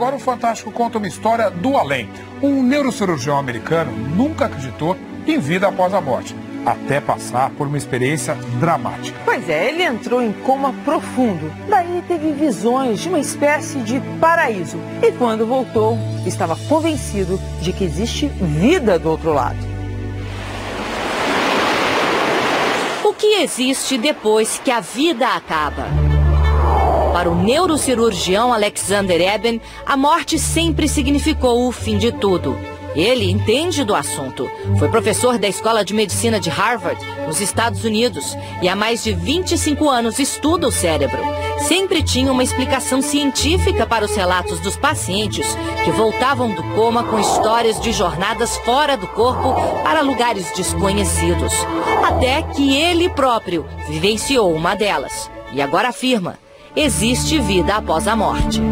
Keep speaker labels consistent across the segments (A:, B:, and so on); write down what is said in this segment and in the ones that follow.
A: agora o Fantástico conta uma história do além. Um neurocirurgião americano nunca acreditou em vida após a morte, até passar por uma experiência dramática.
B: Pois é, ele entrou em coma profundo. Daí teve visões de uma espécie de paraíso. E quando voltou, estava convencido de que existe vida do outro lado.
C: O que existe depois que a vida acaba? Para o neurocirurgião Alexander Eben, a morte sempre significou o fim de tudo. Ele entende do assunto. Foi professor da Escola de Medicina de Harvard, nos Estados Unidos, e há mais de 25 anos estuda o cérebro. Sempre tinha uma explicação científica para os relatos dos pacientes que voltavam do coma com histórias de jornadas fora do corpo para lugares desconhecidos. Até que ele próprio vivenciou uma delas. E agora afirma: existe vida após a morte.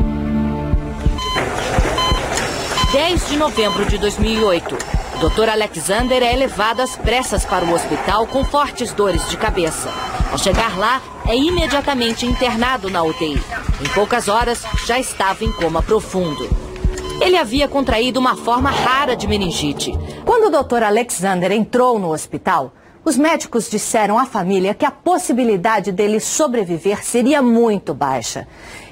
C: 10 de novembro de 2008, o Dr. Alexander é levado às pressas para o hospital com fortes dores de cabeça. Ao chegar lá, é imediatamente internado na UTI. Em poucas horas, já estava em coma profundo. Ele havia contraído uma forma rara de meningite.
D: Quando o Dr. Alexander entrou no hospital, os médicos disseram à família que a possibilidade dele sobreviver seria muito baixa.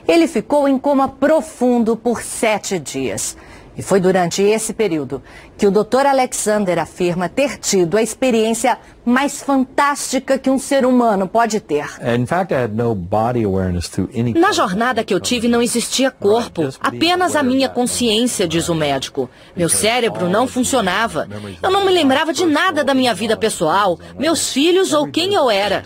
D: Ele ficou em coma profundo por 7 dias. E foi durante esse período que o Dr. Alexander afirma ter tido a experiência mais fantástica que um ser humano pode ter.
C: Na jornada que eu tive não existia corpo, apenas a minha consciência, diz o médico. Meu cérebro não funcionava. Eu não me lembrava de nada da minha vida pessoal, meus filhos ou quem eu era.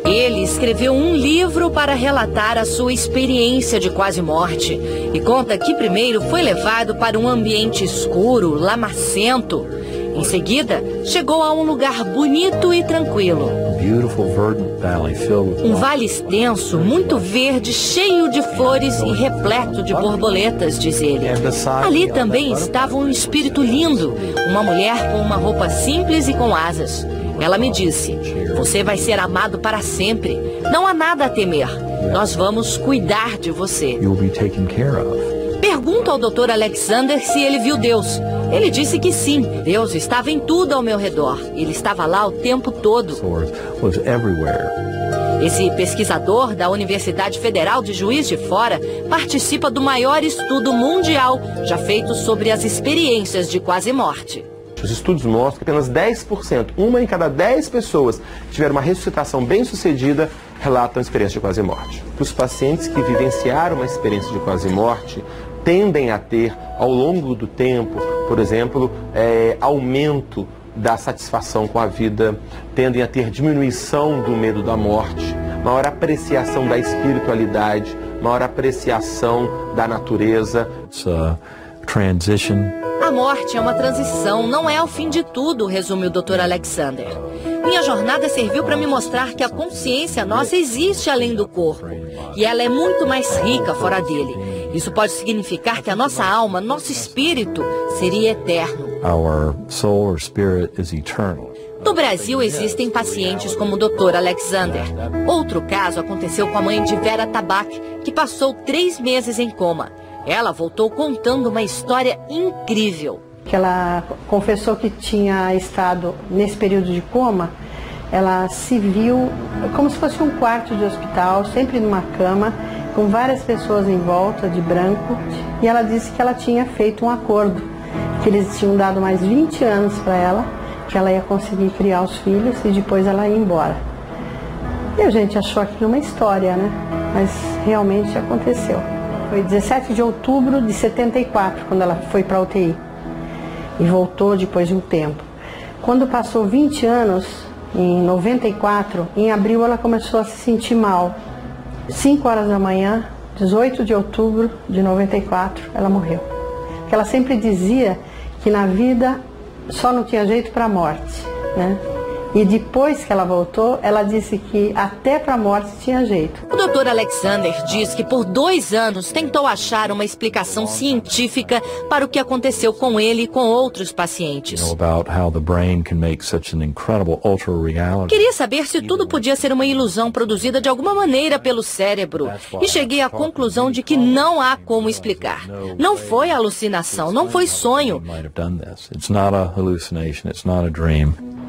C: Ele escreveu um livro para relatar a sua experiência de quase morte e conta que primeiro foi levado para um ambiente escuro, lamacento. Em seguida, chegou a um lugar bonito e tranquilo. Um vale extenso, muito verde, cheio de flores e repleto de borboletas, diz ele. Ali também estava um espírito lindo, uma mulher com uma roupa simples e com asas. Ela me disse: você vai ser amado para sempre. Não há nada a temer. Nós vamos cuidar de você. Pergunto ao Dr. Alexander se ele viu Deus. Ele disse que sim. Deus estava em tudo ao meu redor. Ele estava lá o tempo todo. Esse pesquisador da Universidade Federal de Juiz de Fora participa do maior estudo mundial já feito sobre as experiências de quase morte.
E: Os estudos mostram que apenas 10%, uma em cada 10 pessoas que tiveram uma ressuscitação bem-sucedida, relatam experiência de quase morte. Os pacientes que vivenciaram uma experiência de quase morte tendem a ter, ao longo do tempo, por exemplo, aumento da satisfação com a vida, tendem a ter diminuição do medo da morte, maior apreciação da espiritualidade, maior apreciação da natureza.
C: A morte é uma transição, não é o fim de tudo, resume o Dr. Alexander. Minha jornada serviu para me mostrar que a consciência nossa existe além do corpo. E ela é muito mais rica fora dele. Isso pode significar que a nossa alma, nosso espírito, seria eterno. No Brasil existem pacientes como o Dr. Alexander. Outro caso aconteceu com a mãe de Vera Tabak, que passou 3 meses em coma. Ela voltou contando uma história incrível.
F: Ela confessou que tinha estado nesse período de coma, ela se viu como se fosse um quarto de hospital, sempre numa cama, com várias pessoas em volta, de branco, e ela disse que ela tinha feito um acordo, que eles tinham dado mais 20 anos para ela, que ela ia conseguir criar os filhos e depois ela ia embora. E a gente achou aquilo uma história, né? Mas realmente aconteceu. Foi 17 de outubro de 74, quando ela foi para a UTI. E voltou depois de um tempo. Quando passou 20 anos, em 94, em abril ela começou a se sentir mal. 5 horas da manhã, 18 de outubro de 94, ela morreu. Porque ela sempre dizia que na vida só não tinha jeito para a morte, né? E depois que ela voltou, ela disse que até para a morte tinha jeito.
C: O Dr. Alexander diz que por 2 anos tentou achar uma explicação científica para o que aconteceu com ele e com outros pacientes. Queria saber se tudo podia ser uma ilusão produzida de alguma maneira pelo cérebro. E cheguei à conclusão de que não há como explicar. Não foi alucinação, não foi sonho.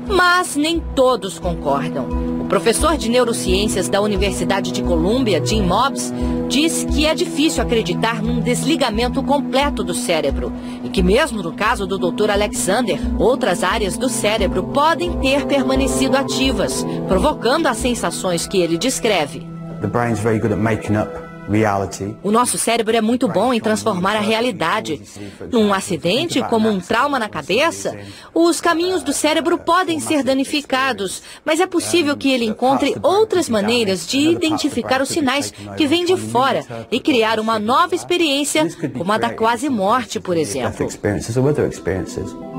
C: Mas nem todos concordam. O professor de neurociências da Universidade de Colômbia, Jim Mobbs, diz que é difícil acreditar num desligamento completo do cérebro e que mesmo no caso do Dr. Alexander, outras áreas do cérebro podem ter permanecido ativas, provocando as sensações que ele descreve.
G: The brain's very good at making up reality.
C: O nosso cérebro é muito bom em transformar a realidade. Num acidente, como um trauma na cabeça, os caminhos do cérebro podem ser danificados, mas é possível que ele encontre outras maneiras de identificar os sinais que vêm de fora e criar uma nova experiência, como a da quase morte, por exemplo.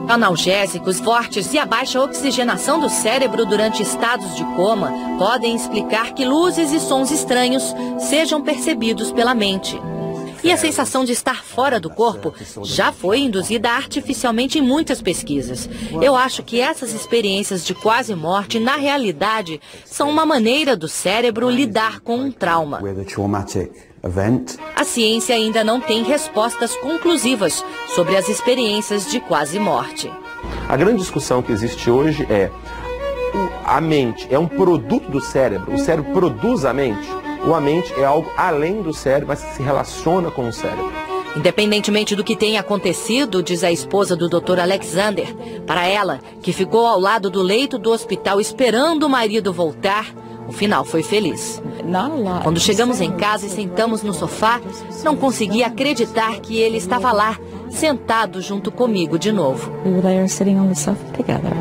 C: Analgésicos fortes e a baixa oxigenação do cérebro durante estados de coma podem explicar que luzes e sons estranhos sejam percebidos pela mente. E a sensação de estar fora do corpo já foi induzida artificialmente em muitas pesquisas. Eu acho que essas experiências de quase morte, na realidade, são uma maneira do cérebro lidar com um trauma. A ciência ainda não tem respostas conclusivas sobre as experiências de quase morte.
E: A grande discussão que existe hoje é: a mente é um produto do cérebro? O cérebro produz a mente? Ou a mente é algo além do cérebro, mas que se relaciona com o cérebro?
C: Independentemente do que tenha acontecido, diz a esposa do Dr. Alexander, para ela, que ficou ao lado do leito do hospital esperando o marido voltar, o final foi feliz. Quando chegamos em casa e sentamos no sofá, não conseguia acreditar que ele estava lá, sentado junto comigo de novo.
H: We were there sitting on the sofa together.